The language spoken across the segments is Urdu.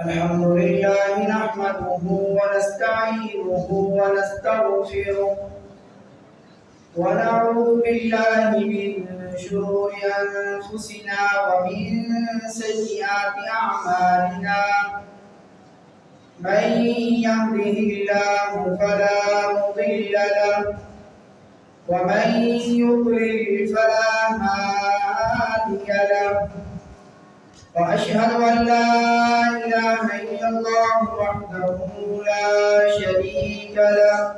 الحمد لله نحمده ونستعينه ونستغفره ونعوذ بالله من شرور أنفسنا ومن سيئات أعمالنا من يهده الله فلا مضل له ومن يضلل فلا هادي له وأشهد أن لا إله إلا الله وحده لا شريك له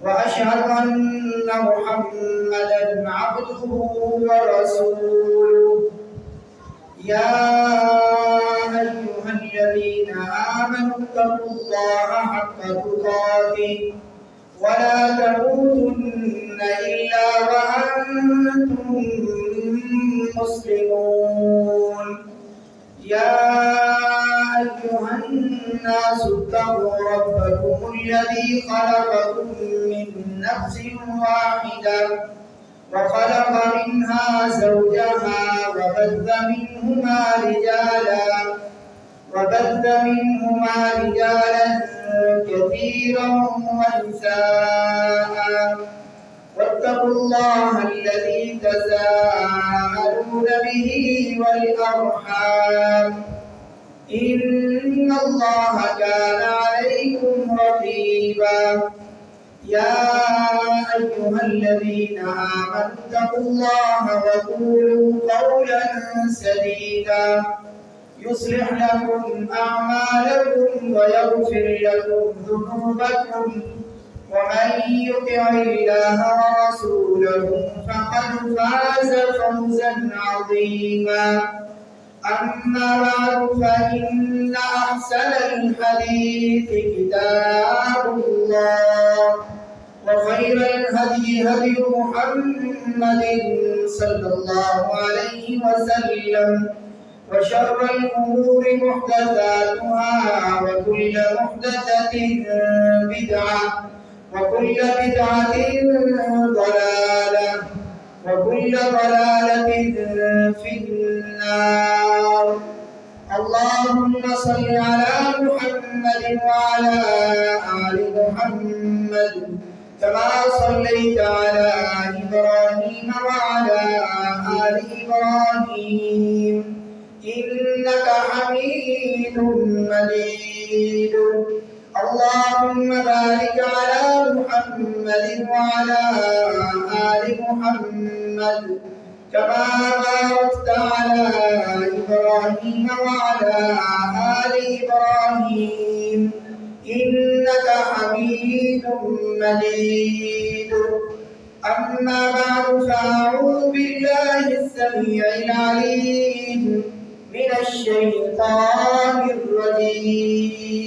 وأشهد أن محمدا عبده ورسوله يا أيها الذين آمنوا اتقوا الله حق تقاته ولا تموتن إلا وأنتم مسلمون يا أيها الناس اتقوا ربكم الذي خلقكم من نفس واحدة وخلق منها زوجها وبث منهما رجالا كثيرا ونساء واتقوا الله الذي تساءلون به والأرحام إن الله كان عليكم رقيبا يا أيها الذين آمنوا اتقوا الله وقولوا قولا سديدا يصلح لكم أعمالكم ويغفر لكم ذنوبكم ومن يطع الله ورسوله فقد فاز فوزا عظيما أما بعد فإن أحسن الحديث كتاب الله وخير الهدي هدي محمد صلى الله عليه وسلم وشر الأمور محدثاتها وكل محدثة بدعة وكل بدعة ضلالة وكل ضلالة في النار اللهم صل على محمد وعلى آل محمد كما صليت على إبراهيم وعلى آل إبراهيم إنك حميد مجيد اللهم بارك على محمد وعلى آل محمد كما باركت على إبراهيم وعلى آل إبراهيم إنك حميد مجيد أما بعد فأعوذ بالله السميع العليم من الشيطان الرجيم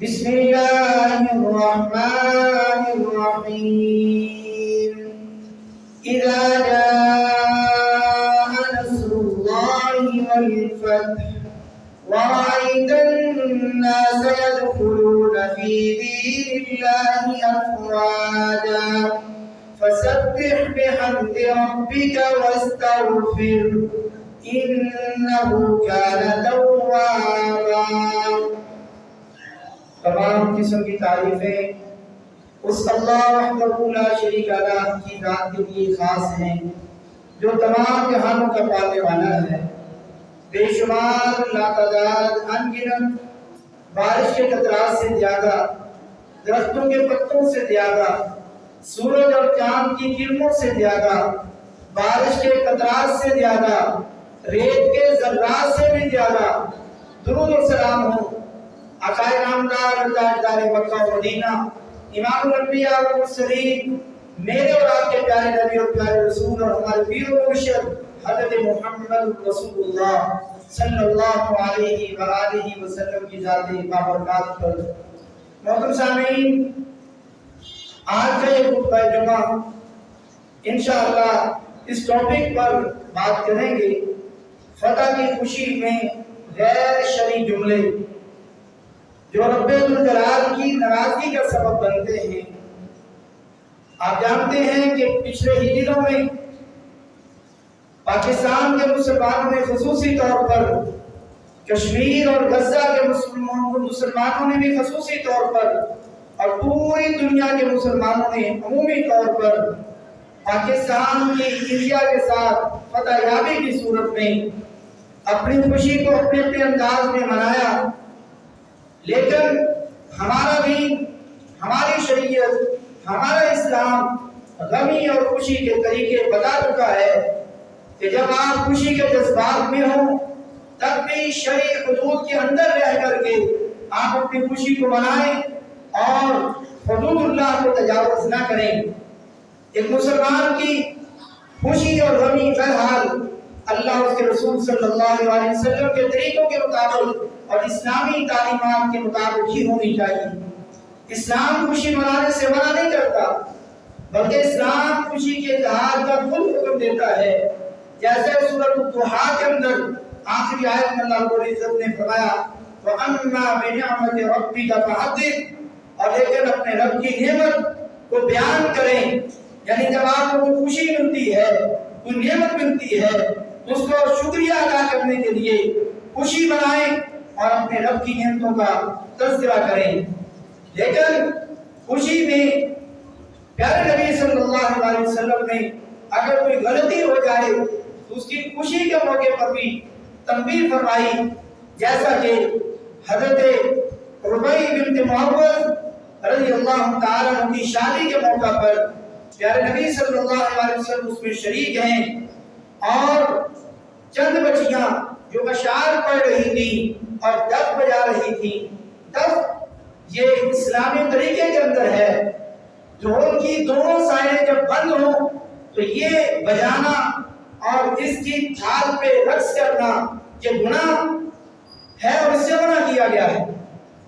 بسم الله الرحمن الرحيم إذا جاء نصر الله والفتح ورأيت الناس يدخلون في دين الله أفواجا فسبح بحمد ربك واستغفر إنه كان توابا تمام قسم کی تعریفیں اس اللہ وحدہ لا شریک لہ کی ذات کے لیے خاص ہیں جو تمام جہانوں کا پالنے والا ہے بے شمار لاتعداد انگنت بارش کے قطرات سے زیادہ درختوں کے پتوں سے زیادہ سورج اور چاند کی کرنوں سے زیادہ بارش کے قطرات سے زیادہ ریت کے ذرات سے بھی زیادہ درود و سلام ہو عقائد نامدار تاجدار مکہ و مدینہ امام الانبیاء والمرسلین میرے اور آپ کے پیارے نبی اور پیارے رسول اور ہمارے پیر و مرشد حضرت محمد رسول اللہ صلی اللہ علیہ وآلہ وسلم کی ذات بابرکات پر محترم سامعین آج کا یہ خطبہ جمعہ انشاءاللہ اس ٹاپک پر بات کریں گے فتح کی خوشی میں غیر شرعی جملے جو رب الجلال کی ناراضگی کا سبب بنتے ہیں آپ جانتے ہیں کہ پچھلے ہجروں میں پاکستان کے مسلمانوں نے خصوصی طور پر، کشمیر اور غزہ کے مسلمانوں نے بھی خصوصی طور پر، اور پوری دنیا کے مسلمانوں نے عمومی طور پر پاکستان کی انڈیا کے ساتھ فتح یابی کی صورت میں اپنی خوشی کو اپنے اپنے انداز میں منایا. لیکن ہمارا دین، ہماری شریعت، ہمارا اسلام غمی اور خوشی کے طریقے بتا چکا ہے کہ جب آپ خوشی کے جذبات میں ہوں تب بھی شرعی حدود کے اندر رہ کر کے آپ اپنی خوشی کو منائیں اور حدود اللہ کو تجاوز نہ کریں. ایک مسلمان کی خوشی اور غمی بہرحال اللہ اس کے رسول صلی اللہ علیہ وسلم کے طریقوں کے مطابق اور اسلامی تعلیمات کے مطابق ہی ہونی چاہیے. اسلام خوشی منانے سے منع نہیں کرتا، بلکہ اسلام خوشی کے اظہار کا خود حکم دیتا ہے. جیسے سورۃ الضحیٰ کے اندر آخری آیت میں اللہ رب العزت نے فرمایا وَأَمَّا بِنِعْمَتِ رَبِّكَ فَحَدِّثْ، اور لیکن اپنے رب کی نعمت کو بیان کریں. یعنی جب آپ کو کوئی خوشی ملتی ہے، کوئی نعمت ملتی ہے، اس کو شکریہ ادا کرنے کے لیے خوشی منائیں اور اپنے رب کی نعمتوں کا تذکرہ کریں. لیکن خوشی میں پیارے نبی صلی اللہ علیہ وسلم نے اگر کوئی غلطی ہو جائے تو اس کی خوشی کے موقع پر بھی تنبیہ فرمائی. جیسا کہ حضرت ربیع بنت معوذ رضی اللہ تعالیٰ عنہ کی شادی کے موقع پر پیارے نبی صلی اللہ علیہ وسلم اس میں شریک ہیں، اور چند بچیاں جو اشعار پڑھ رہی تھی اور دف بجا رہی تھی. دف یہ اسلامی طریقے کے اندر ہے، ڈھول کی دونوں سائیں جب بند ہوں تو یہ بجانا اور اس کی تھال پہ رقص کرنا یہ گناہ ہے اور اس سے منع کیا گیا ہے.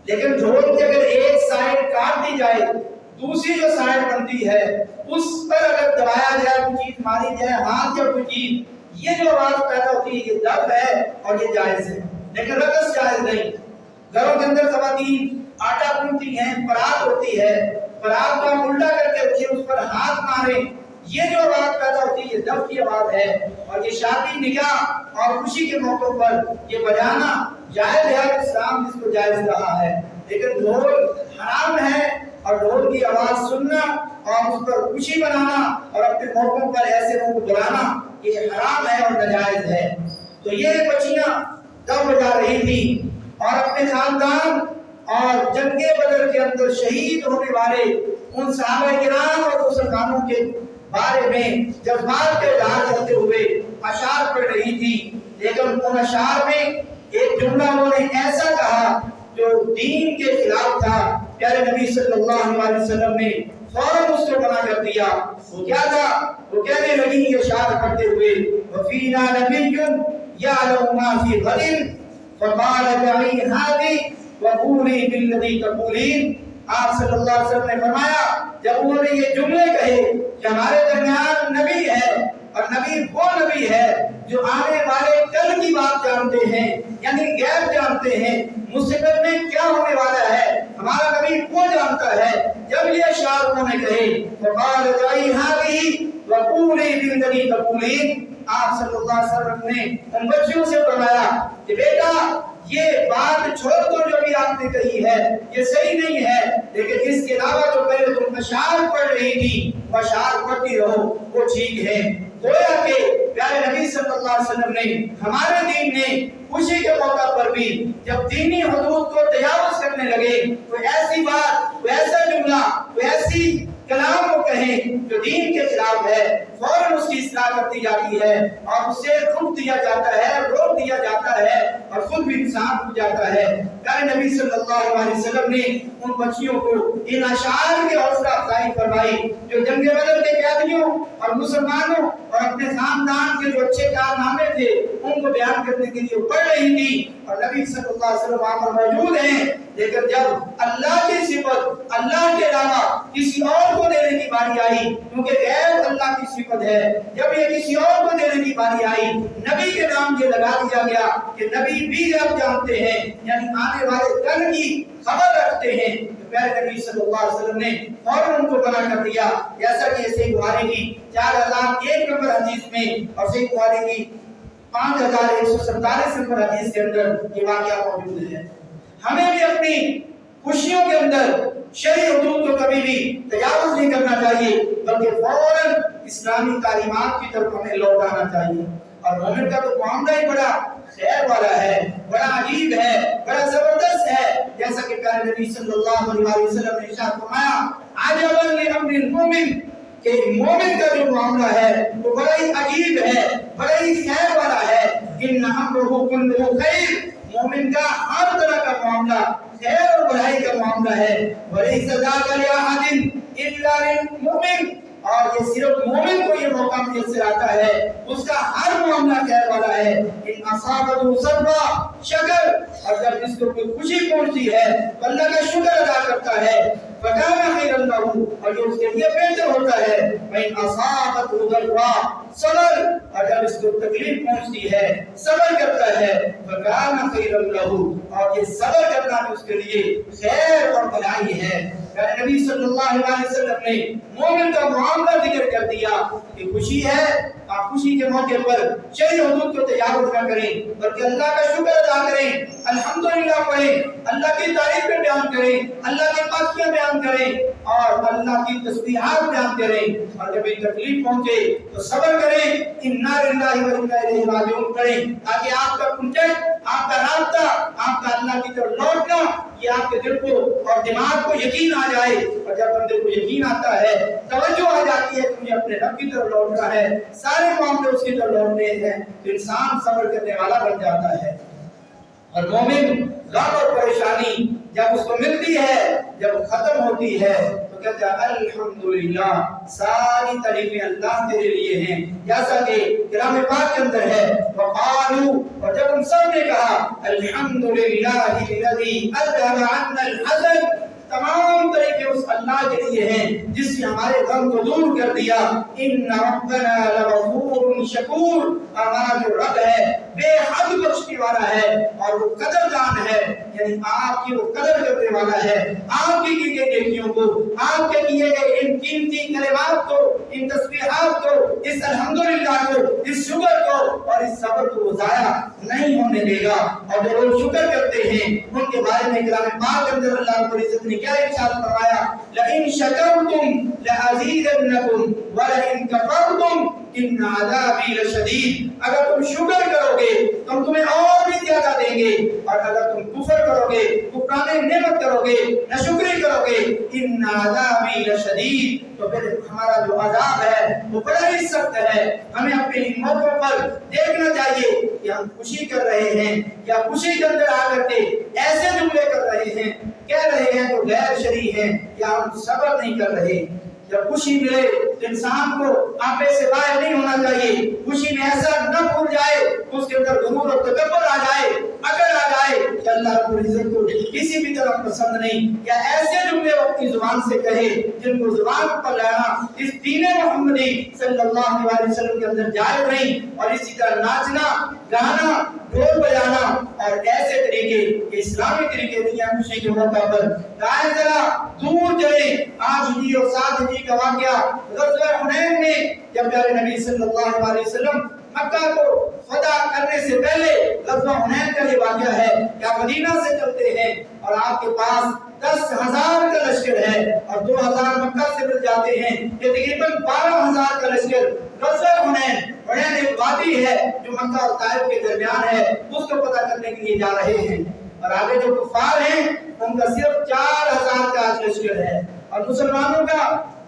لیکن ڈھول کی اگر ایک سائڈ کاٹ دی جائے، دوسری جو سائڈ بنتی ہے اس پر اگر دبایا جائے، کوئی چیز ماری جائے، ہاتھ یا کوئی چیز، یہ جو آواز پیدا ہوتی ہے یہ دف ہے اور یہ جائز ہے. لیکن رقص جائز نہیں. گھروں کے اندر خواتین آٹا گوندتی ہیں، پرات ہوتی ہے، پرات کو الٹا کر کے رکھیں، اس پر ہاتھ ماریں، یہ جو آواز پیدا ہوتی ہے یہ دف کی آواز ہے. اور یہ شادی، نکاح اور خوشی کے موقعوں پر یہ بجانا جائز ہے، اسلام اس کو جائز کہا ہے. لیکن ڈھول حرام ہے، اور ڈھول کی آواز سننا اور اس پر خوشی منانا اور اپنے موقعوں پر ایسے لوگوں کو بلانا یہ حرام ہے اور ناجائز ہے. تو یہ بچیاں دف بجا رہی تھی اور اپنے خاندان اور جنگ بدر کے اندر شہید ہونے والے ان صحابہ کرام اور مسلمانوں کے بارے میں جذبات کا اظہار کرتے ہوئے اشعار پڑھ رہی تھی. لیکن ان اشعار میں ایک جملہ انہوں نے ایسا کہا جو دین کے خلاف تھا. پیارے نبی صلی اللہ علیہ وسلم نے فوراً اس کو منع کر دیا. وہ کیا تھا؟ وہ کہنے لگی یہ اشعار پڑھتے ہوئے وَفِينَا نَبِيٌّ يَعْلَمُ مَا فِي غَدٍ فَقَالَ دَعِي هَذِهِ وَقُولِي بِالَّذِي تَقُولِينَ. آپ صلی اللہ علیہ وسلم نے فرمایا جب انہوں نے یہ جملے کہے کہ ہمارے درمیان نبی ہے اور نبی وہ نبی ہے جو آنے والے کل کی بات جانتے ہیں، یعنی غیب جانتے ہیں، مستقبل میں کیا ہونے والا ہے، ہمارا نبی وہ جانتا ہے. جب یہ اشعار انہوں نے کہے فقال دعی هذه وقولي بالذي تقولين، آپ صلی اللہ علیہ وسلم نے ان بچیوں سے فرمایا کہ بیٹا یہ بات چھوڑ دو جو بھی آپ نے کہی ہے، یہ صحیح نہیں ہے، لیکن اس کے علاوہ جو پہلے تم اشعار پڑھ رہی تھی وہ اشعار پڑھتی رہو، وہ ٹھیک ہے. گویا کہ پیارے نبی صلی اللہ علیہ وسلم نے، ہمارے دین نے خوشی کے موقع پر بھی جب دینی حدود کو تجاوز کرنے لگے کوئی ایسی بات، کوئی ایسا جملہ، کوئی ایسی کلام کو کہیں جو دین کے خلاف ہے، فوراً اس کی اصلاح کر دی جاتی ہے اور اسے خود دیا جاتا ہے، روک دیا جاتا ہے اور خود بھی انسان ہو جاتا ہے. پیارے نبی صلی اللہ علیہ وسلم نے ان بچیوں کو ان اشعار کی حوصلہ افزائی فرمائی جو جنگ بدر کے قیدیوں اور مسلمانوں اور اپنے خاندان کے جو اچھے کارنامے تھے ان کو بیان کرنے کے لیے پڑھ رہی تھی. اور نبی صلی اللہ علیہ وسلم وہاں پر موجود ہیں، لیکن جب اللہ کی صفت، اللہ کے علاوہ کسی اور کو دینے کی باری آئی، کیونکہ غیب اللہ کی صفت ہے، جب یہ کسی اور کو دینے کی باری آئی نبی کے نام یہ لگا دیا گیا کہ نبی بھی غیب جانتے ہیں، یعنی آنے والے کل کی خبر رکھتے ہیں۔ پیارے نبی صلی اللہ علیہ وسلم نے فوراً ان کو منع کر دیا، جیسا کہ صحیح بخاری کی 4001 نمبر حدیث میں اور صحیح بخاری کی 5147 نمبر حدیث کے اندر یہ واقعہ موجود ہے۔ ہمیں بھی اپنی خوشیوں کے اندر شرعی حدود کو کبھی بھی تجاوز نہیں کرنا چاہیے، بلکہ فوراً اسلامی تعلیمات کی طرف ہمیں لوٹ آنا چاہیے۔ اور مومن کا تو معاملہ ہی بڑا خیر والا ہے، بڑا عجیب ہے، بڑا زبردست ہے، جیسا کہ پیارے نبی صلی اللہ علیہ وسلم نے ارشاد فرمایا عجبا لامر المؤمن، کہ مومن کا جو معاملہ ہے وہ بڑا ہی عجیب ہے، بڑا ہی خیر والا ہے۔ ان امرہ کلہ خیر، مومن کا ہر طرح کا معاملہ خیر اور بھلائی کا معاملہ ہے۔ ولیس ذاک لأحد الا للمؤمن، اور یہ صرف مومن کو یہ موقع میسر آتا ہے، اس کا ہر معاملہ خیر والا ہے۔ ان اصابہ سرا شکر، اور جب اس کو کوئی خوشی پہنچتی ہے تو اللہ کا شکر ادا کرتا ہے، فکان خیر لہ، اور یہ اس کے لیے بہتر ہوتا ہے۔ وان اصابت ضرا صبر، اور جب اس کو تکلیف پہنچتی ہے صبر کرتا ہے، فکان خیر لہ، اور یہ صبر کرنا اس کے لیے خیر اور بھلائی ہے۔ نبی صلی اللہ علیہ وسلم نے مومن کا معاملہ ذکر کر دیا کہ خوشی ہے، آپ خوشی کے موقع پر شرعی حدود کو تجاوز نہ کریں، بلکہ اللہ کا شکر ادا کریں، الحمدللہ پڑھیں، اللہ کی تعریف میں بیان کریں، اللہ کی پاکیاں بیان کریں اور اللہ کی تسبیحات بیان کریں۔ اور جب یہ تکلیف پہنچے تو صبر کریں، انا للہ و انا الیہ راجعون پڑھیں، تاکہ آپ کا کنٹیکٹ، آپ کا رابطہ، آپ کا اللہ کی طرف لوٹنا، یہ آپ کے دل کو اور دماغ کو یقین آ جائے۔ اور جب بندے کو یقین آتا ہے، توجہ آ جاتی ہے کہ مجھے اپنے رب کی طرف لوٹنا ہے، سارے معاملے اس کی طرف لوٹنے ہیں، تو انسان صبر کرنے والا بن جاتا ہے۔ اور مومن غم اور پریشانی جب اس کو ملتی ہے، جب ختم ہوتی ہے تو کہتا ہے الحمدللہ، ساری تعریفیں اللہ تیرے لیے ہیں، جیسا کہ کلام پاک کے اندر ہے وقالوا، اور جب ان سب نے کہا الحمدللہ الذی اذهب عنا الحزن، تمام تعریفیں اس اللہ کے لیے ہیں جس نے ہمارے غم کو دور کر دیا۔ ان ربنا لغفور شکور، ہمارا جو رب ہے بے حد بخشنے والا ہے اور وہ قدردان ہے، یعنی آپ کی وہ قدر کرنے والا ہے، آپ کی کی گئی نیکیوں کو، آپ کے کیے گئے ان قیمتی کلمات کو، ان تسبیحات کو، اس الحمدللہ کو، اس شکر کو اور اس صبر کو وہ ضائع نہیں ہونے دے گا۔ اور جو لوگ شکر کرتے ہیں ان کے بارے میں کلام پاک کے اندر اللہ رب العزت نے کیا ارشاد فرمایا لئن شکرتم لازیدنکم ولئن کفرتم ان عذابی لشدید، اگر تم شکر کرو گے تو ہم تمہیں اور بھی زیادہ دیں گے، اور اگر تم کفر کرو گے، کفران نعمت کرو گے، ناشکری کرو گے، ان عذابی لشدید، تو پھر ہمارا جو عذاب ہے وہ بڑا ہی سخت ہے۔ ہمیں اپنے ان موقعوں پر دیکھنا چاہیے کہ ہم خوشی کر رہے ہیں یا خوشی کے اندر آ کر کے ایسے جملے کر رہے ہیں، کہہ رہے ہیں تو غیر شرعی ہیں، یا ہم صبر نہیں کر رہے۔ جب خوشی ملے تو انسان کو آپے سے باہر نہیں ہونا چاہیے، خوشی میں ایسا نہ بھول جائے اس کے اندر غرور اور تکبر آ جائے، اگر آ جائے کہ اللہ رب العزت کو کسی بھی طرح پسند نہیں، یا ایسے جملے وہ اپنی زبان سے کہے جن کو زبان پر لانا اس دین محمدی صلی اللہ علیہ وسلم کے اندر جائز نہیں۔ اور اسی طرح ناچنا، گانا، ڈھول بجانا اور ایسے طریقے یہ اسلامی طریقے نہیں ہیں خوشی کے موقع پر۔ دائیں ذرا دور چلیں، 8 ہجری اور 7 ہجری کا واقعہ غزوہ حنین میں جب پیارے نبی صلی اللہ علیہ وسلم مکہ کو فتح کرنے سے پہلے غزوہ حنین کا یہ واقعہ ہے کہ آپ مدینہ سے چلتے ہیں اور آپ کے پاس 10,000 کا لشکر ہے اور 2,000 مکہ سے مل جاتے ہیں، یہ تقریباً 12,000 کا لشکر۔ غزوہ حنین ایک وادی ہے جو مکہ اور طائف کے درمیان ہے، اس کو فتح کرنے کے لیے جا رہے ہیں، اور آگے جو کفار ہیں ان کا صرف 4,000 کا لشکر ہے اور مسلمانوں کا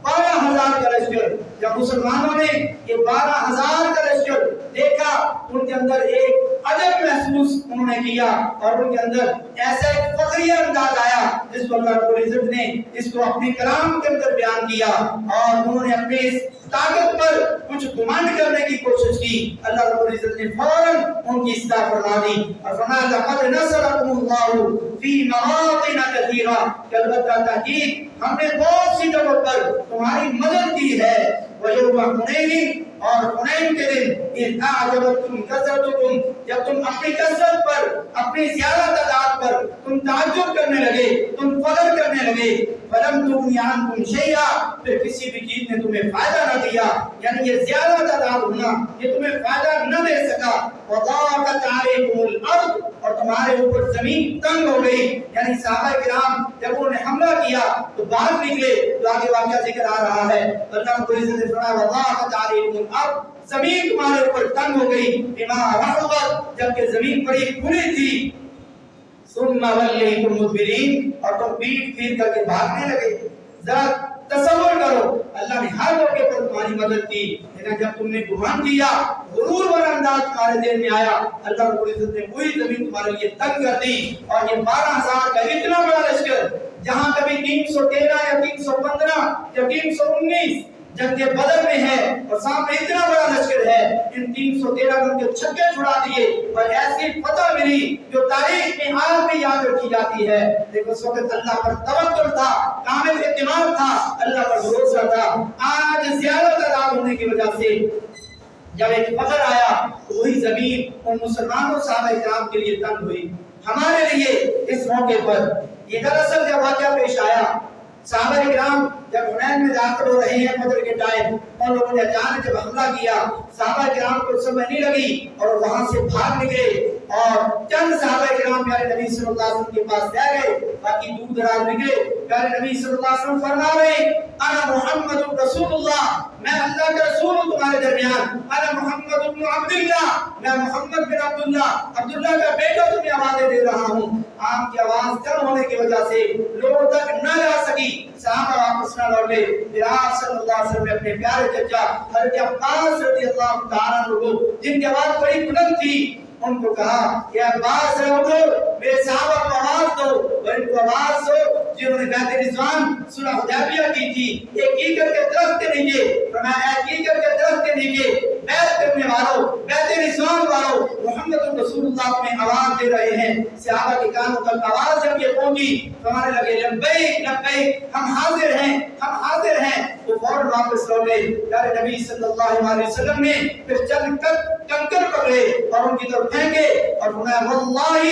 12,000 کا لشکر۔ جب مسلمانوں نے یہ 12,000 کا لشکر دیکھا ان کے اندر ایک عجب محسوس انہوں نے کیا اور ان کے اندر ایسا ایک فخریہ انداز آیا جس کو اللہ رب العزت نے اس کو اپنے کلام کے اندر بیان کیا، اور انہوں نے اپنے اس طاقت پر کچھ گمانڈ کرنے کی کوشش کی، اللہ رب العزت نے فوراً ان کی اصلاح فرما دی اور فرمایا لقد نصرکم اللہ فی مواطن کثیرہ، کہ البتہ تحقیق ہم نے بہت سی جگہوں پر تمہاری مدد کی ہے، وَيَوْمَ حُنَيْنٍ، اور حنین کے دن اِذْ أَعْجَبَتْكُمْ كَثْرَتُكُمْ، جب تم اپنی کثرت پر، اپنی زیادہ تعداد پر تم تعجب کرنے لگے، تم فخر کرنے لگے، فَلَمْ تُغْنِ عَنْكُمْ شَيْئًا، پھر کسی بھی چیز نے تمہیں فائدہ نہ دیا، یعنی یہ زیادہ تعداد ہونا یہ تمہیں فائدہ نہ دے سکا، وَضَاقَتْ عَلَيْكُمُ الْأَرْضُ، اور تمہارے اوپر زمین تنگ ہو گئی، یعنی صحابہ کرام جب انہوں نے حملہ کیا تو باہر نکلے، تو آگے واقعہ ذکر آ رہا ہے، اللہ رب العزت نے فرمایا وَضَاقَتْ عَلَيْكُمُ الْأَرْضُ، زمین تمہارے اوپر تنگ ہو گئی، بِمَا رَحُبَتْ، جبکہ زمین بڑی کھلی تھی، ثُمَّ وَلَّيْتُم مُدْبِرِينَ، اور تم پیٹ پھیر کر کے بھاگنے لگے۔ ذرا تصور کرو، اللہ نے ہر موقع پر تمہاری مدد کی، لیکن جب تم نے گمان کیا، غرور والا انداز تمہارے ذہن میں آیا، اللہ رب العزت نے وہی زمین تمہارے لیے تنگ کر دی، اور یہ 12,000 کا اتنا بڑا لشکر، جہاں کبھی 313 یا 315 یا 319 جنگ بدر میں ہے، اور سامنے اتنا بڑا لشکر ہے، ان 313 میں کے چھکے چھڑا دیے، اور ایسی فتح ملی جو تاریخ میں آج بھی یاد رکھی جاتی ہے۔ لیکن اس وقت اللہ پر توکل تھا، کامل اعتماد تھا، اللہ پر بھروسہ تھا۔ آج زیادہ تعداد ہونے کی وجہ سے جب ایک فخر آیا تو وہی زمین ان مسلمانوں صحابہ کرام کے لیے تنگ ہوئی۔ ہمارے لیے اس موقع پر یہ دراصل جب واقعہ پیش آیا، صحابہ کرام جب حنین میں داخل ہو رہے ہیں بدر کے ٹائم، ان لوگوں نے اچانک جب حملہ کیا، صحابہ کرام کو سمجھ نہیں لگی اور وہاں سے بھاگ نکلے، اور چند صحابہ کرام پیارے نبی صلی اللہ علیہ وسلم کے پاس رہ گئے، باقی دور دراز نکلے۔ پیارے نبی صلی اللہ علیہ وسلم فرما رہے انا محمد رسول اللہ، میں اللہ کا رسول ہوں تمہارے درمیان، انا محمد بن عبداللہ، میں محمد بن عبداللہ کا بیٹا تمہیں آوازیں دے رہا ہوں۔ آپ کی آواز کم ہونے کی وجہ سے لوگوں تک نہ جا سکی، صحابہ واپس نہ لوٹے۔ پھر آپ صلی اللہ علیہ وسلم نے اپنے پیارے چچا حضرت عباس رضی اللہ تعالیٰ عنہ کو، جن کی آواز بڑی بلند تھی، ان کو کہا کہ عباس رہو، میرے صحابہ کو آواز دو، اور ان کو آواز دو جنہوں نے بیعت رضوان صلح حدیبیہ کی تھی، ایک کیکر کے درخت کے نیچے، فرمایا اے کیکر کے درخت کے نیچے بیعت کرنے والوں، بیعت رضوان والوں، محمد رسول اللہ تمہیں آواز دے رہے ہیں۔ صحابہ کے کانوں تک آواز جب یہ پہنچی، فرمانے لگے لبیک لبیک، ہم حاضر ہیں، ہم حاضر ہیں۔ وہ فوراً واپس لوٹے۔ پیارے نبی صلی اللہ علیہ وسلم نے پھر چند کنکر پکڑے اور ان کی طرف پھینکے اور فرمایا واللہ،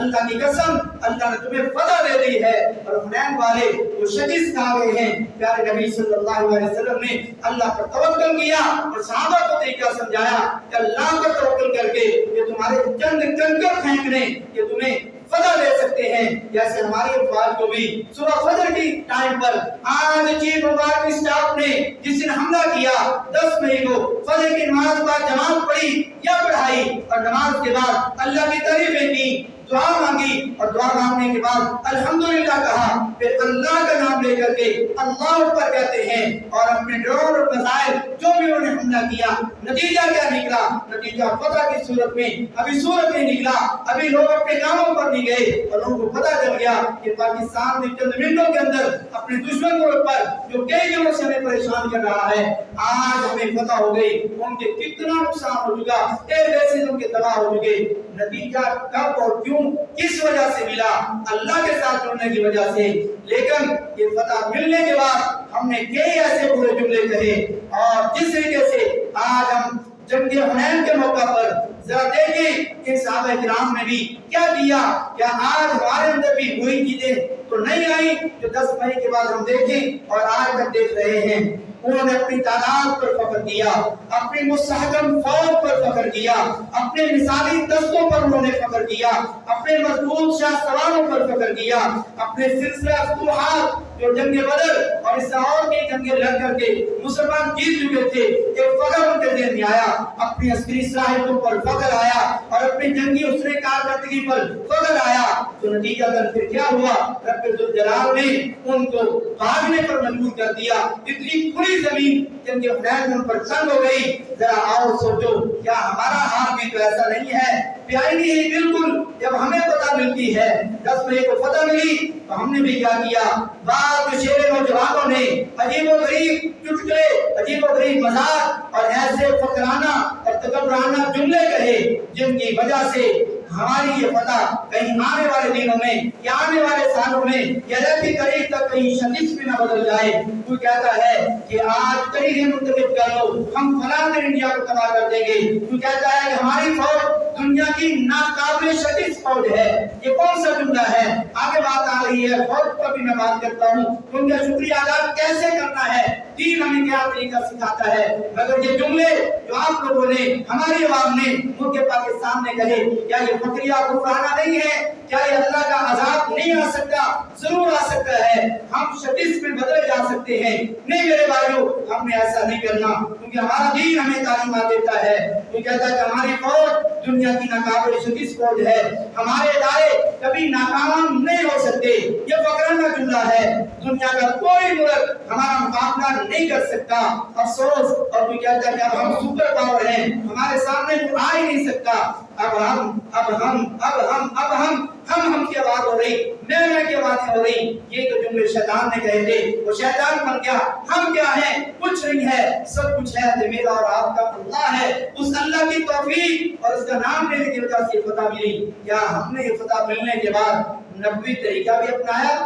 اللہ کی قسم، اللہ نے تمہیں فتح دے دی ہے۔ اور حنین والے وہ شکست کھا گئے ہیں۔ پیارے نبی صلی اللہ علیہ وسلم نے اللہ پر توکل کیا اور صحابہ کو طریقہ سمجھایا کہ اللہ پر توکل کر کے یہ تمہارے چند کنکر پھینکنے یہ تمہیں فتح دے سکتے ہیں۔ جیسے ہماری افواج کو بھی صبح فجر کی ٹائم پر آج چیف مبارک اسٹاف نے جس دن حملہ کیا 10 مئی کو فجر کی نماز بعد جماعت پڑھی یا پڑھائی اور نماز کے بعد اللہ کی تعریفیں کی، دعا مانگی اور دعا مانگنے کے بعد الحمدللہ کہا، پھر اللہ کا نام لے کر کے اللہ پر کہتے ہیں اور اپنے ڈرون اور مسائل جو بھی انہوں نے حملہ کیا، نتیجہ کیا نکلا؟ نتیجہ فتح کی صورت میں ابھی صورت نہیں نکلا، ابھی لوگ اپنے کاموں پر نہیں گئے اور لوگوں کو پتہ چل گیا کہ پاکستان نے چند منٹوں کے اندر اپنے دشمن کے اوپر جو کئی دنوں سے ہمیں پریشان کر رہا ہے، آج ہمیں فتح ہو گئی۔ ان کے کتنا نقصان ہو چکا، ایک ایسے ان کے تباہ ہو چکے۔ نتیجہ کب اور کیوں کس وجہ سے ملا؟ اللہ کے ساتھ جڑنے کی وجہ سے۔ لیکن یہ فتح ملنے کے بعد ہم نے کئی ایسے برے جملے کہے، اور جس طریقے سے آج ہم جنگ حنین کے موقع پر ذرا دیکھیں کہ صحابہ کرام نے بھی کیا کیا، کیا آج ہمارے اندر بھی وہی چیزیں تو نہیں آئی جو 10 مئی کے بعد ہم دیکھیں اور آج تک دیکھ رہے ہیں؟ انہوں نے اپنی تعداد پر فخر کیا، اپنی مستحکم فوج پر فخر کیا، اپنے مثالی دستوں پر انہوں نے فخر کیا، اپنے مضبوط شاہ سواروں پر فخر کیا، اپنے سلسلہ فتوحات جو جنگ بدر اور اس اور کی جنگیں لڑ کر کے مسلمان جیت چکے تھے، ایک فخر ان کے ذہن میں آیا، اپنی عسکری صلاحیتوں پر فخر آیا اور اپنی جنگی اسرے کارکردگی پر فخر آیا۔ تو نتیجہ پھر کیا ہوا؟ رب رب ذوالجلال نے ان کو بھاگنے پر مجبور کر دیا. اتنی کھلی زمین جنگ حنین میں ان پر تنگ ہو گئی. ذرا آؤ سوچو کیا ہمارا حال بھی تو ایسا نہیں ہے؟ بیائی نہیں بالکل. جب ہمیں فتح ملتی ہے 10 مئی کو فتح ملی تو ہم نے بھی کیا کیا؟ بعض شیرے نوجوانوں نے عجیب و غریب چٹکلے، عجیب و غریب مذاق اور ایسے فقرانہ اور تکبرانہ جملے کہے جن کی وجہ سے ہماری یہ فتح کہیں آنے والے دنوں میں یا آنے والے سالوں میں یا ربی قریب تک کہیں شدید میں نہ بدل جائے. کوئی کہتا ہے کہ آج کہیں دن منتخب کر لو ہم فلاں دن انڈیا کو تباہ کر دیں گے. کوئی کہتا ہے کہ ہماری فوج دنیا کی ناقابل شدید فوج ہے. یہ کون سا جملہ ہے؟ آگے بات آ رہی ہے فوج پر بھی میں بات کرتا ہوں. ان کا شکریہ ادا کیسے کرنا ہے؟ دین ہمیں کیا طریقہ سکھاتا ہے. مگر یہ جملے جو آپ لوگوں نے ہماری عوام نے ملک پاکستان میں کہے، کیا یہ فکریہ قرآنہ نہیں ہے؟ کیا یہ اللہ کا عذاب نہیں آ سکتا؟ ضرور آ سکتا ہے. ہم شدید میں بدلے جا سکتے ہیں. نہیں میرے بھائیو، ہم نے ایسا نہیں کرنا کیونکہ ہمارا دین ہمیں تعلیمات دیتا ہے. وہ کہتا ہے کہ ہماری فوج دنیا کی ناقابل شدید فوج ہے. ہمارے ادارے کبھی ناکام نہیں ہو سکتے. یہ فقرانہ جملہ ہے. دنیا کا کوئی ملک ہمارا مقابلہ نہیں کر سکتا. افسوس. اور وہ کہتا ہے کہ اب ہم سپر پاور ہیں، ہمارے سامنے کوئی آ ہی نہیں سکتا. اب ہم کی آواز ہو رہی، میں کی آواز ہو رہی. یہ تو جملے شیطان نے کہے تھے. وہ شیطان بن گیا. ہم کیا ہیں؟ کچھ نہیں ہے. سب کچھ ہے تو میرا اور آپ کا اللہ ہے. اس اللہ کی توفیق اور اس کا نام لینے کی وجہ سے فتح ملی. کیا ہم نے یہ فتح ملنے کے بعد نبوی طریقہ بھی اپنایا؟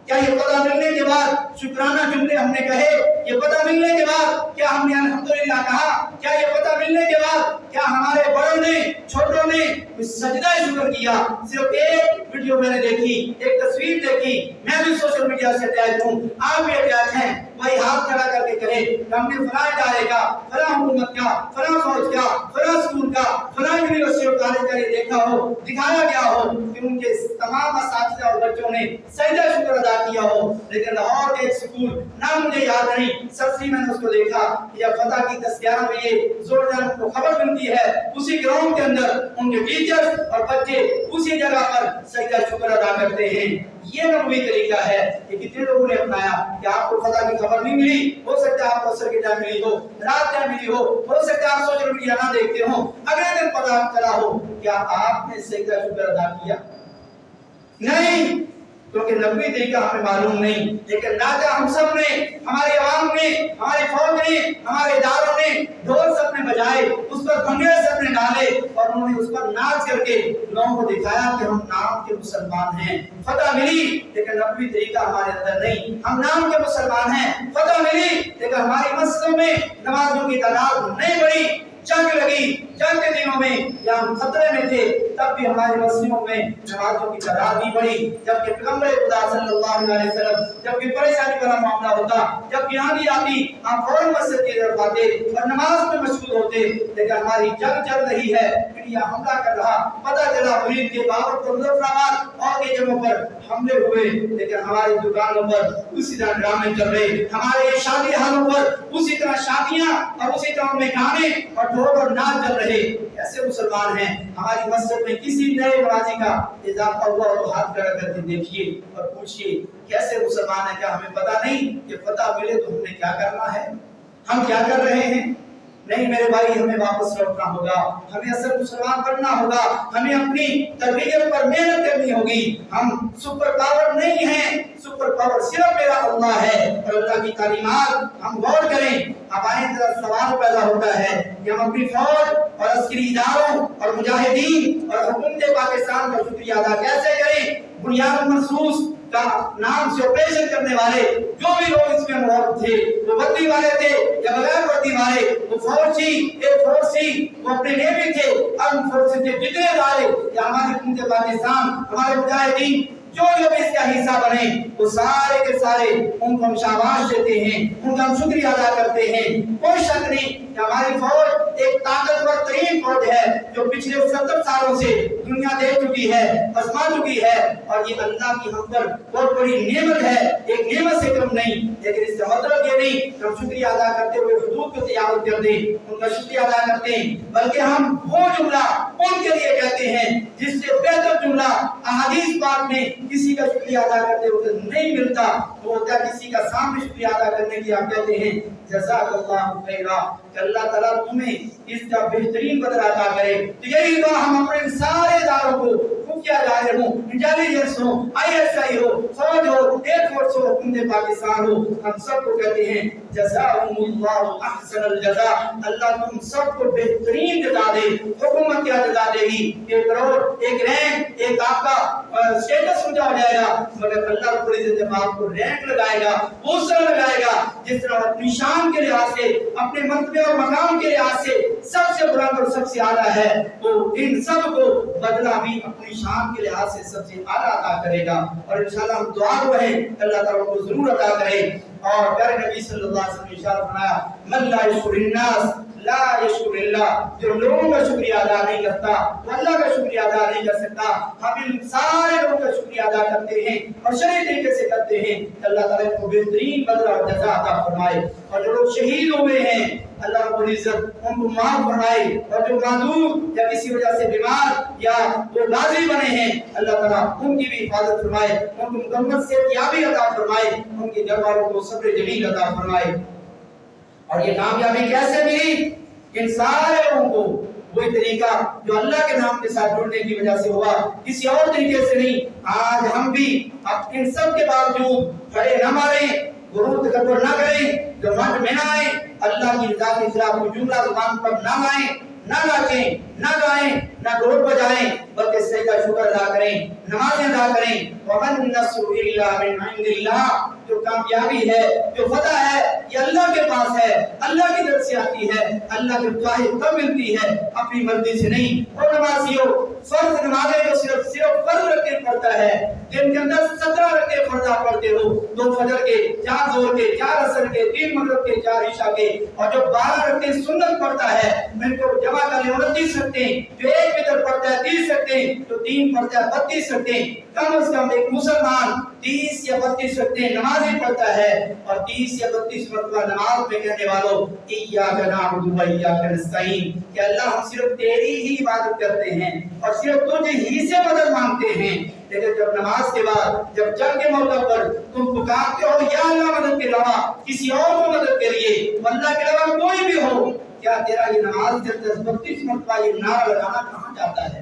کیا یہ فتح ملنے کے بعد شکرانہ جملے ہم نے کہے؟ یہ فتح ملنے کے بعد کیا ہم نے الحمدللہ کہا؟ کیا یہ فتح ملنے کے بعد کیا ہمارے بڑوں نے چھوٹوں نے سجدہ شکر کیا؟ صرف ایک ویڈیو میں نے دیکھی، ایک تصویر دیکھی. میں بھی سوشل میڈیا سے اٹیچ ہوں، آپ بھی اٹیچ ہیں. وہی ہاتھ کھڑا کر کے کہے کہ ہم نے فلاں ادارے کا، فلاں حکومت کا، فلاں فوج کا، فلاں اسکول کا، فلاں یونیورسٹی اور کالج کا یہ دیکھا ہو، دکھایا گیا ہو کہ ان کے تمام اساتذہ اور بچوں نے سجدہ شکر ادا کیا ہو. لیکن لاہور کے ایک سکول، نام مجھے یاد نہیں، سب سے میں نے اس کو دیکھا. یہ فتح کی تذکرہ میں یہ زور دار کو خبر ملتی ہے. اسی گراؤنڈ کے اندر ان کے ٹیچرز اور بچے اسی جگہ پر سجدہ شکر ادا کرتے ہیں. یہ نبوی طریقہ ہے. یہ کتنے لوگوں نے اپنایا؟ کہ آپ کو فتح کی خبر نہیں ملی؟ ہو سکتا ہے آپ کو عصر کے ٹائم ملی ہو، رات ٹائم ملی ہو سکتا ہے آپ سوشل میڈیا نہ دیکھتے ہو، اگلے دن پتہ چلا ہو. کیا آپ نے سجدہ شکر ادا کیا؟ نہیں، کیونکہ نبوی طریقہ ہمیں معلوم نہیں. لیکن راجہ ہم سب نے، ہماری عوام نے، ہماری فوج نے، ہمارے اداروں نے ڈھول سب نے بجائے، اس پر بھنگڑے سب نے ڈالے اور انہوں نے اس پر ناچ کر کے لوگوں کو دکھایا کہ ہم نام کے مسلمان ہیں. فتح ملی لیکن نبوی طریقہ ہمارے اندر نہیں. ہم نام کے مسلمان ہیں، فتح ملی لیکن ہماری مسجدوں میں نمازوں کی تعداد نہیں بڑھی. جنگ لگی، جنگ کے دنوں میں یا ہم خطرے میں تھے تب بھی ہمارے مسجدوں میں نمازوں کی تعداد نہیں بڑھی. جبکہ پیغمبر خدا صلی اللہ علیہ وسلم جب بھی پریشانی والا معاملہ ہوتا، جب بھی آندھی آتی، ہم فوراً مسجد کی طرف آتے اور نماز میں مشغول ہوتے. لیکن ہماری جنگ چل رہی ہے، انڈیا حملہ کر رہا، پتہ چلا مرید کے بابر پر مظفرآباد اور کے جگہوں پر حملے ہوئے. لیکن ہماری دکانوں پر اسی طرح ڈرامے چل رہے، ہمارے شادی حالوں پر اسی طرح شادیاں اور اسی طرح میں گانے اور ڈھول اور ناچ چل رہے. ایسے مسلمان ہیں. ہماری مسجد میں کسی نئے نمازی کا اضافہ ہوا تو ہاتھ کھڑا کر کے دیکھیے اور پوچھیے کیسے مسلمان ہیں. کیا ہمیں پتہ نہیں کہ فتح ملے تو ہم نے کیا کرنا ہے؟ ہم کیا کر رہے ہیں؟ نہیں میرے بھائی، ہمیں واپس لوٹنا ہوگا. ہمیں اصل مسلمان بننا ہوگا. ہمیں اپنی تربیت پر محنت کرنی ہوگی. ہم سپر پاور نہیں ہیں. سپر پاور صرف میرا اللہ ہے اور اللہ کی تعلیمات. ہم غور کریں. اب آئیں ذرا سوال پیدا ہوتا ہے کہ ہم اپنی فوج اور عسکری اداروں اور مجاہدین اور حکومت پاکستان کا شکریہ ادا کیسے کریں؟ بنیاد محسوس کا نام سے آپریشن کرنے والے جو بھی لوگ اس میں موجود تھے، وہ وردی والے تھے یا بغیر وردی والے، وہ فوج تھی، ایئر فورس تھی، وہ اپنے نیوی تھے، آرم فورسز تھے، جتنے والے یا ہماری حکومت پاکستان، ہمارے مجاہدین جو بھی اس کا حصہ بنے، وہ سارے کے سارے ان کو ہم شاباش دیتے ہیں، ان کا ہم شکریہ ادا کرتے ہیں. کوئی شک نہیں کہ ہماری فوج ایک طاقتور ترین فوج ہے جو پچھلے 70 سالوں سے دنیا دیکھ چکی ہے، آزما چکی ہے، اور یہ اللہ کی ہم پر بہت بڑی نعمت ہے، ایک نعمت سے کم نہیں۔ لیکن اس کا مطلب یہ نہیں کہ ہم شکریہ ادا کرتے ہوئے حدود کو تجاوز کر دیں، ان کا شکریہ ادا کرتے ہیں، بلکہ ہم وہ جملہ ان کے لیے کہتے ہیں جس سے بہتر جملہ احادیث پاک میں کسی کا شکریہ ادا کرتے ہوئے نہیں ملتا، وہ ہوتا ہے کسی کا سامنے شکریہ ادا کرنے کی آپ کہتے ہیں جزاک اللہ خیرا، کہ اللہ تعالیٰ تمہیں اس کا بہترین بدلہ عطا کرے۔ تو یہی دعا ہم اپنے سارے اداروں کو، خفیہ ادارے ہوں، انٹیلیجنس ہو، ISI ہو، فوج ہو، ایئر فورس ہو، حکومت پاکستان ہو، ہم سب کو کہتے ہیں جزاکم اللہ احسن الجزاء، اللہ تم سب کو بہترین جزا دے۔ حکومت کیا جزا دے گی؟ ایک کروڑ، ایک رینک، ایک آپ کا اسٹیٹس اونچا ہو جائے گا، مگر اللہ رب العزت جب آپ کو رینک لگائے گا، پوسٹر لگائے گا، جس طرح اپنی شان کے لحاظ سے، اپنے مرتبے اور مقام کے لحاظ سے سب سے بلند اور سب سے اعلیٰ ہے، وہ ان سب کو بدلہ بھی اپنی شان کے لحاظ سے سب سے اعلیٰ عطا کرے گا۔ اور انشاءاللہ ہم دعا گو ہیں کہ اللہ تعالیٰ کو ضرور عطا کرے۔ اور پیارے نبی صلی اللہ علیہ وسلم نے ارشاد فرمایا من لا یشکر الناس لا یشکر اللہ، جو لوگوں کا شکریہ ادا نہیں کرتا وہ اللہ کا شکریہ ادا نہیں کر سکتا۔ ہم ان سارے لوگوں کا شکریہ ادا کرتے ہیں اور شرعی طریقے سے کرتے ہیں کہ اللہ تعالیٰ کو بہترین بدلہ اور جزا عطا فرمائے۔ اور جو لوگ شہید ہوئے ہیں اللہ رب العزت ان کو معاف فرمائے، اور جو معذور یا کسی وجہ سے بیمار یا وہ غازی بنے ہیں اللہ تعالیٰ ان کی بھی حفاظت فرمائے، ان کو مکمل صحتیابی عطا فرمائے، ان کے گھر والوں کو صبر جمیل عطا فرمائے۔ اور یہ کامیابی کیسے ملی؟ ان سارے لوگوں کو وہی طریقہ جو اللہ کے نام کے ساتھ جڑنے کی وجہ سے ہوا، کسی اور طریقے سے نہیں۔ آج ہم بھی ان سب کے باوجود کھڑے نہ ماریں، غرور تکبر نہ کریں، جو منٹ میں نہ آئیں، اللہ کی رضا کے خلاف کوئی جملہ زبان پر نہ لائیں، نہ ناچیں، نہ گائیں، نہ ڈھول بجائیں، بلکہ سجدہ شکر ادا کریں، نمازیں ادا کریں۔ وَمَن نَّصْرُ إِلَّا مِنْ عِندِ اللَّهِ، جو کامیابی ہے، جو فتح ہے، یہ اللہ کے پاس ہے، اللہ کی طرف سے آتی ہے، اللہ کے چاہے تب ملتی ہے، اپنی مرضی سے نہیں۔ اور نمازیوں، فرض نمازیں جو صرف فرض رکھ کے پڑھتا ہے، دن کے اندر 17 رکعتیں فرض پڑھتے ہو، 2 فجر کے، 4 ظہر کے، 4 عصر کے، 3 مغرب کے، 4 عشاء کے، اور جو 12 رکعتیں سنت پڑھتا ہے، ان کو جمع کر لیں 29 رکعتیں، جو ایک وتر پڑھتا ہے 30 رکعتیں، جو 3 پڑھتا ہے 32 رکعتیں۔ کم از کم ایک مسلمان 30 یا 32 رکعتیں نمازیں پڑھتا ہے، اور 30 یا 32 مرتبہ نماز میں کہنے والوں ایاک نعبد و ایاک نستعین، کہ اللہ ہم صرف تیری ہی عبادت کرتے ہیں اور صرف تجھ ہی سے مدد مانگتے ہیں۔ لیکن جب نماز کے بعد، جب جنگ کے موقع پر تم پکارتے ہو یا اللہ مدد کے علاوہ کسی اور کو مدد کے لیے، اللہ کے علاوہ کوئی بھی ہو، کیا تیرا یہ نماز جب 32 مرتبہ یہ نعرہ لگانا کہاں جاتا ہے؟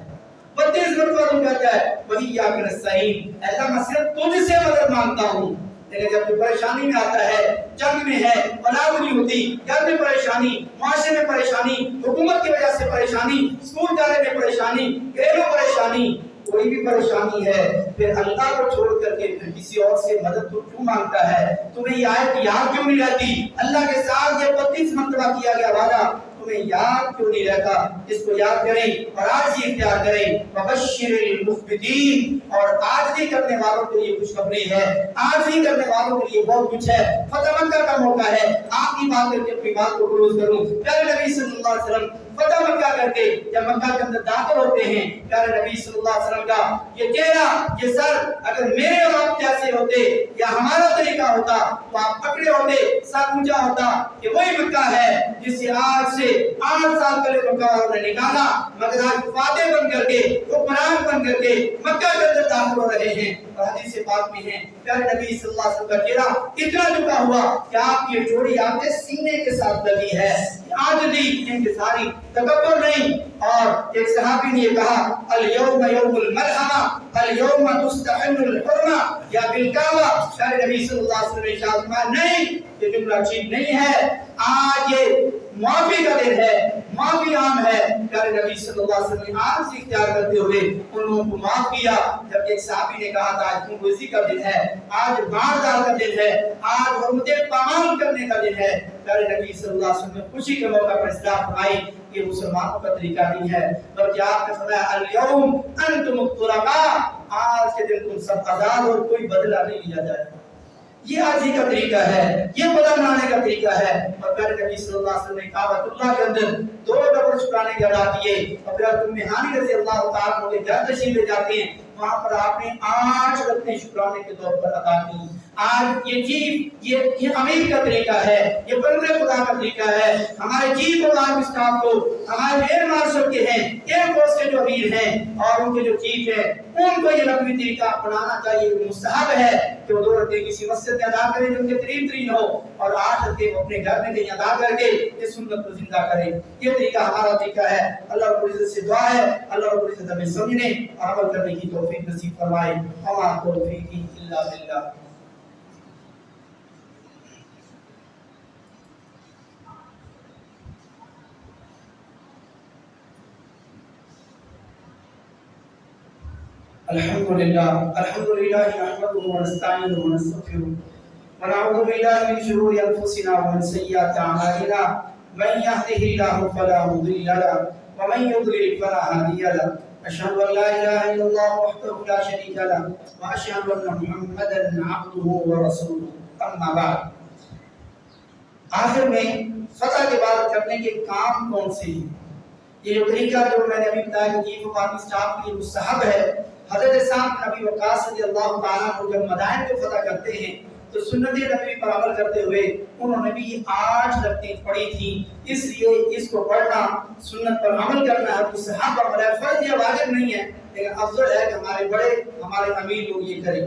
32 مرتبہ تم کہتا ہے وہی یا کہ نستعین، اللہ میں صرف تجھ سے مدد مانگتا ہوں۔ لیکن جب تو پریشانی میں آتا ہے، جنگ میں ہے، اولاد نہیں ہوتی، گھر میں پریشانی، معاشرے میں پریشانی، حکومت کی وجہ سے پریشانی، اسکول جانے میں پریشانی، گھریلو پریشانی، کوئی بھی پریشانی ہے، پھر اللہ کو چھوڑ کر کے پھر کسی اور سے مدد تو کیوں مانگتا ہے؟ تمہیں یہ آیت یاد کیوں نہیں رہتی؟ اللہ کے ساتھ یہ 32 مرتبہ کیا گیا وعدہ تمہیں یاد کیوں نہیں رہتا؟ اس کو یاد کریں اور آج ہی اختیار کریں۔ وبشر المخبتین، اور آج ہی کرنے والوں کے لیے خوشخبری ہے، آج ہی کرنے والوں کے لیے بہت کچھ ہے۔ فتح مکہ کا موقع ہے، آپ کی بات کر کے اپنی بات کو کلوز کروں۔ پیارے نبی صلی اللہ علیہ وسلم فتح مکہ کر کے جب مکہ کے اندر داخل ہوتے ہیں، پیارے نبی صلی اللہ علیہ وسلم کا یہ چہرہ، یہ سر اگر میرے اور آپ جیسے ہوتے یا ہمارا طریقہ ہوتا تو آپ پکڑے ہوتے، سر اونچا ہوتا کہ وہی مکہ ہے جس سے آج سے 8 سال پہلے مکہ والوں نے نکالا، مگر آج فاتح بن کر کے، حکمران بن کر کے مکہ کے اندر داخل ہو رہے ہیں۔ اور حدیث پاک میں ہے پیارے نبی صلی اللہ علیہ وسلم کا چہرہ اتنا جھکا ہوا کہ آپ کی جوڑی آپ کے سینے کے ساتھ لگی ہے، عاجزی، انکساری، تکبر نہیں۔ اور ایک صحابی نے یہ کہا الیوم یوم الملحمہ الیوم تستحل الحرمہ یا بالکعبہ، پیارے نبی صلی اللہ علیہ وسلم نے ارشاد فرمایا نہیں، یہ جملہ ٹھیک نہیں ہے، آج یہ معافی کا دن ہے، معافی عام ہے۔ پیارے نبی صلی اللہ علیہ وسلم نے آج سے اختیار کرتے ہوئے ان لوگوں کو معاف کیا۔ جب ایک صحابی نے کہا تھا آج خونریزی کا دن ہے، آج باردار کا دن ہے، آج حرمتیں پامال کرنے کا دن ہے، پیارے نبی صلی اللہ علیہ وسلم نے خوشی کے موقع پر اصلاح فرمائی، یہ مسلمانوں کا طریقہ نہیں ہے، بلکہ آپ نے فرمایا الیوم انتم الطلقاء، آج کے دن تم سب آزاد اور کوئی بدلہ نہیں لیا جائے۔ یہ عاجزی کا طریقہ ہے، یہ بدل بنانے کا طریقہ ہے۔ اور پیارے نبی صلی اللہ علیہ وسلم نے کعبۃ اللہ کے اندر 2 نفر شکرانے کے ادا کیے، اور پھر ام ہانی رضی اللہ تعالیٰ عنہ کے گھر تشریف لے جاتے ہیں، وہاں پر آپ نے 8 رکعتیں شکرانے کے طور پر ادا کی۔ آج یہ چیف یہ امیر کا طریقہ ہے، یہ بندے خدا کا طریقہ ہے۔ ہمارے چیف اور آرمی اسٹاف کو، ہمارے ایئر مارشل کے ہیں، ایئر فورس کے جو امیر ہیں اور ان کے جو چیف ہیں، ان کو یہ نبوی طریقہ اپنانا چاہیے۔ مستحب ہے کہ وہ 2 رکعتیں کسی مسجد میں ادا کریں جو ان کے ترین ہو، اور 8 رکعتیں وہ اپنے گھر میں کہیں ادا کر کے اس سنت کو زندہ کریں۔ یہ طریقہ ہمارا طریقہ ہے۔ اللہ رب العزت سے دعا ہے اللہ رب العزت ہمیں سمجھنے اور عمل کرنے کی توفیق نصیب فرمائے۔ وما توفیقی الا باللہ۔ الحمدللہ نحمده ونستعینه ونستغفره ونعوذ باللہ من شرور انفسنا ومن سیئات اعمالنا من يهده الله فلا مضل له ومن يضلل فلا هادي له اشهد ان لا اله الا الله وحده لا شريك له واشهد ان محمدا عبده ورسوله اما بعد۔ آخر میں فتح کے بعد کرنے کے کام کون سے ہیں؟ یہ جو طریقہ جو میں نے ابھی بتایا کہ چیف آف آرمی اسٹاف کے لیے مستحب ہے۔ حضرت سعد بن ابی وقاص رضی اللہ تعالیٰ عنہ جب مدائن کو فتح کرتے ہیں تو سنت نبوی پر عمل کرتے ہوئے انہوں نے بھی 8 رکعتیں پڑھی تھی، اس لیے اس کو پڑھنا، سنت پر عمل کرنا ہے، مستحب عمل ہے، فرض یا واجب نہیں ہے، لیکن افضل ہے کہ ہمارے بڑے، ہمارے امیر لوگ یہ کریں۔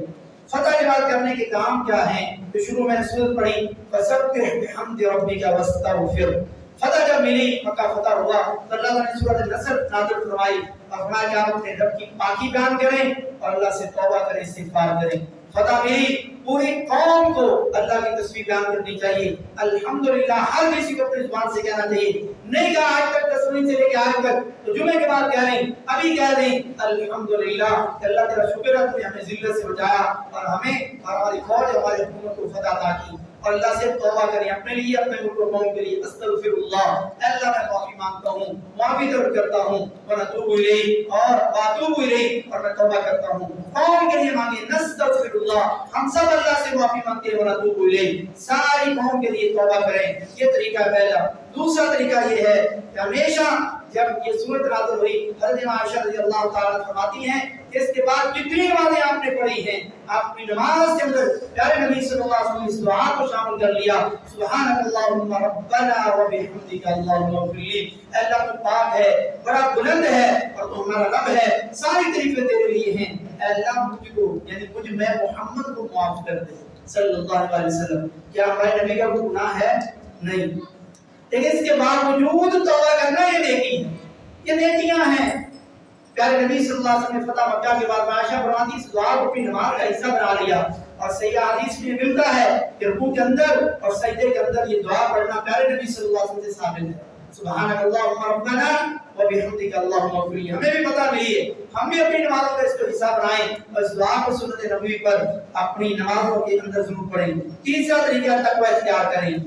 فتح کے بعد کرنے کے کام کیا ہیں؟ تو شروع میں نے سورت پڑھی فسبح بحمد ربک واستغفر۔ فتح جب ملی، مکہ فتح ہوا تو اللہ نے سورۃ النصر نازل فرمائی اور فرمایا کہ آپ اپنے رب کی پاکی بیان کریں اور اللہ سے توبہ کریں، استغفار کریں۔ فتح ملی، پوری قوم کو اللہ کی تسبیح بیان کرنی چاہیے، الحمدللہ ہر کسی کو اپنی زبان سے کہنا چاہیے۔ نہیں کہا آج تک تصویر سے لے کے آج تک تو جمعے کے بعد کہہ رہے ہیں، ابھی کہہ دیں الحمدللہ کہ اللہ تیرا شکر ہے تو ہمیں ذلت سے بچایا اور ہمیں اور ہماری فوج ہماری حکومت کو فتح عطا کی، اور اللہ سے توبہ کریں اپنے لیے، اپنے ملک و قوم کے لیے۔ استغفر اللہ، اللہ میں معافی مانگتا ہوں، معافی طلب کرتا ہوں، ونتوب الیہ اور واتوب الیہ، اور میں توبہ کرتا ہوں۔ قوم کے لیے مانگیں نستغفر اللہ، ہم سب اللہ سے معافی مانگتے ہیں، ونتوب الیہ، ساری قوم کے لیے توبہ کریں۔ یہ طریقہ پہلا۔ دوسرا طریقہ یہ ہے کہ ہمیشہ جب یہ سورت نازل ہوئی، حضرت عائشہ رضی اللہ تعالیٰ فرماتی ہیں کہ اس کے بعد جتنی نمازیں آپ نے پڑھی ہیں، آپ اپنی نماز کے اندر پیارے نبی صلی اللہ علیہ وسلم اس دعا کو شامل کر لیا، سبحانک اللہم ربنا وبحمدک اللہم اغفر لی۔ اے اللہ تو پاک ہے، بڑا بلند ہے اور تو ہمارا رب ہے، ساری تعریفیں تیرے لیے ہیں۔ اے اللہ مجھ کو یعنی مجھ میں محمد کو معاف کر دے صلی اللہ علیہ وسلم۔ کیا ہمارے نبی کا کوئی گناہ ہے؟ نہیں، لیکن اس کے باوجود توبہ کرنا یہ نیکی ہے، یہ نیکیاں ہیں۔ پیارے نبی صلی اللہ علیہ وسلم نے فتح مکہ کے بعد عائشہ فرماتی اس دعا کو اپنی نماز کا حصہ بنا لیا، اور صحیح حدیث میں ملتا ہے کہ رکوع کے اندر اور سجدے کے اندر یہ دعا پڑھنا پیارے نبی صلی اللہ علیہ وسلم سے ثابت ہے، سبحانک اللہم ربنا وبحمدک اللہم اغفر لی۔ ہمیں بھی پتہ نہیں ہے، ہم بھی اپنی نمازوں کا اس کو حصہ بنائیں اور اس دعا کو سنت نبوی پر اپنی نمازوں کے اندر ضرور پڑھیں۔ تیسرا طریقہ تقوی اختیار کریں۔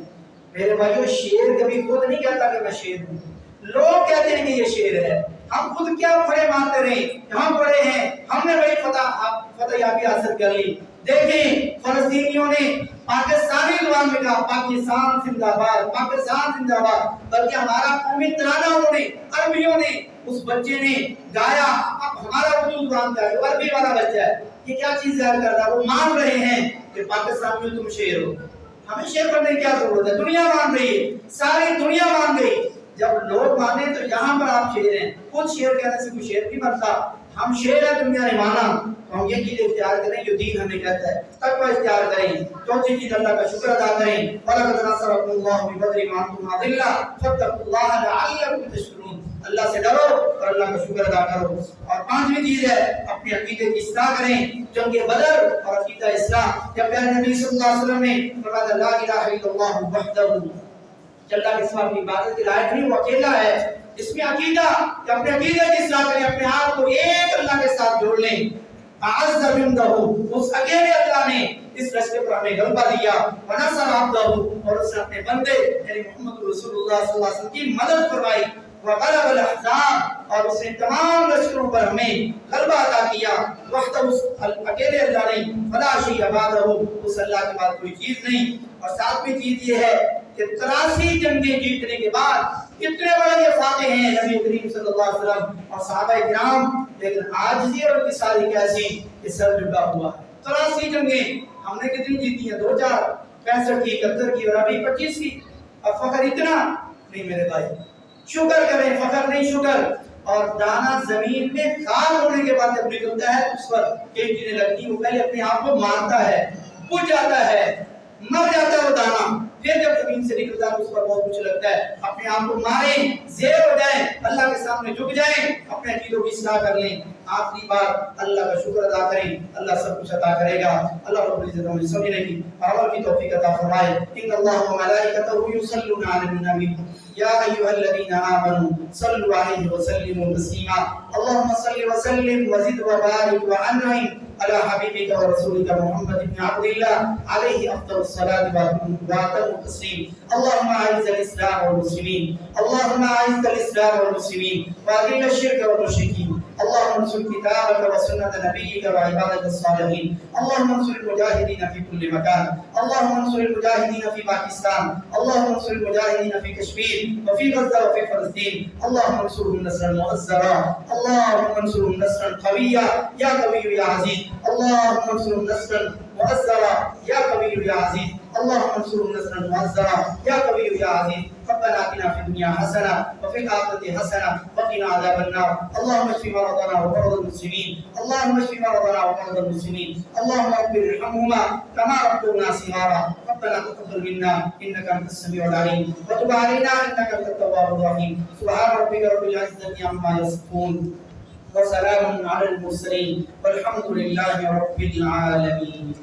میرے بھائیو، شیر کبھی خود نہیں کہتا کہ میں شیر ہوں، لوگ کہتے ہیں کہ یہ شیر ہے۔ ہم خود کیا پھڑے مارتے رہے، ہم پڑے ہیں، ہم نے بڑی فتح یابی حاصل کر لی۔ دیکھیں فلسطینیوں نے پاکستانی زبان میں کہا پاکستان زندہ باد، پاکستان زندہ باد، بلکہ ہمارا قومی ترانہ انہوں نے، عربیوں نے، اس بچے نے گایا۔ اب ہمارا اردو زبان کا جو عربی والا بچہ ہے یہ کیا چیز ظاہر کرتا ہے؟ وہ مان رہے ہیں کہ پاکستان میں تم شیر ہو۔ ہمیں شیر کرنے کی کیا ضرورت ہے؟ دنیا مان رہی ہے، ساری دنیا مان گئی۔ جب لوگ مانے تو یہاں پر آپ شیر ہیں، خود شیر کہنے سے کوئی شیر نہیں بنتا۔ ہم شیر ہے، دنیا نے مانا تو ہم یہ چیز اختیار کریں جو دین ہمیں کہتا ہے، تقوی اختیار کریں۔ چوتھی چیز اللہ کا شکر ادا کریں۔ وَلَقَدْ نَصَرَكُمُ اللَّهُ بِبَدْرٍ وَأَنْتُمْ أَذِلَّةٌ فَاتَّقُوا اللَّهَ لَعَلَّكُمْ تَشْكُرُونَ۔ اللہ سے ڈرو اور اللہ کا شکر ادا کرو۔ اور پانچویں چیز ہے اپنے عقیدے کی اصلاح کریں۔ جنگ بدر اور عقیدہ اصلاح، جب پیارے نبی صلی اللہ علیہ وسلم نے فرمایا لا الہ الا اللہ وحدہ، اللہ کے سوا کی عبادت کے لائق نہیں، وہ اکیلا ہے۔ اس میں عقیدہ کہ اپنے عقیدے کی اصلاح کریں، اپنے آپ کو ایک اللہ کے ساتھ جوڑ لیں۔ اعز بندہ، اس اکیلے اللہ نے اس رشتے پر ہمیں غلبہ دیا، ونصر عبدہ، اور اس نے اپنے بندے یعنی محمد رسول اللہ صلی اللہ علیہ وسلم کی مدد فرمائی۔ وغلب الاحزاب، اور اس نے تمام لشکروں پر ہمیں غلبہ عطا کیا، وحدہ اکیلے اللہ نہیں، فلا شیء بعدہ، اس اللہ کے بعد کوئی چیز نہیں۔ اور ساتویں چیز یہ ہے کہ 83 جنگیں جیتنے کے بعد اتنے بڑے یہ فاتح ہیں نبی کریم صلی اللہ علیہ وسلم اور صحابہ کرام، لیکن عاجزی اور انکساری کیسی کہ سر جھکا ہوا ہے۔ 83 جنگیں ہم نے کتنی جیتی ہیں؟ 2000 65 کی، 71 کی، اور ابھی 25 کی۔ اب فخر اتنا نہیں میرے بھائی، شکر کریں، فخر نہیں شکر۔ اور دانا زمین میں خار ہونے کے بعد جب نکلتا ہے اس پر کئی چیزیں لگتی ہیں، وہ پہلے اپنے آپ کو مارتا ہے، بجھ جاتا ہے، مر جاتا ہے وہ دانا، پھر جب زمین سے نکلتا ہے اس پر بہت کچھ لگتا ہے۔ اپنے آپ کو ماریں، زیر ہو جائیں، اللہ کے سامنے جھک جائیں، اپنے عقیدوں کی اصلاح کر لیں، آخری بار اللہ کا شکر ادا کریں، اللہ سب کچھ عطا کرے گا۔ اللہ رب العزت ہمیں سمجھنے کی اور کی توفیق عطا فرمائے۔ ان اللہ و ملائکتہ یصلون علی النبی یا ایھا الذین آمنوا صلوا علیہ وسلموا تسلیما۔ اللهم صل وسلم وزد وبارك وانعم على حبيبك ورسولك محمد بن عبد الله عليه افضل الصلاه واتم التسليم۔ اللهم اعز الاسلام والمسلمين، اللهم اعز الاسلام والمسلمين واذل الشرك والمشركين، اللهم انصر كتابك وسنة نبيك وعبادك الصالحين، اللهم انصر المجاهدين في كل مكان، اللهم انصر المجاهدين في باكستان، اللهم انصر المجاهدين في كشمير وفي غزة وفي فلسطين، اللهم انصرهم نصرا مؤزرا، اللهم انصرهم نصرا قويا يا قوي يا عزيز، اللهم انصرهم نصرا مؤزرا يا قوي يا عزيز، اللهم انصرهم نصرا مؤزرا يا قوي يا عزيز۔ ربنا آتنا في الدنيا حسنة وفي الآخرة حسنة وقنا عذاب النار، اللهم اشف مرضنا ومرضى المسلمين، اللهم اشف مرضنا ومرضى المسلمين، اللهم رب ارحمهما كما ربونا صغارا، ربنا تقبل منا إنك أنت السميع العليم وتب علينا إنك أنت التواب الرحيم، سبحان ربك رب العزة عما يصفون وسلام على المرسلين والحمد لله رب العالمين۔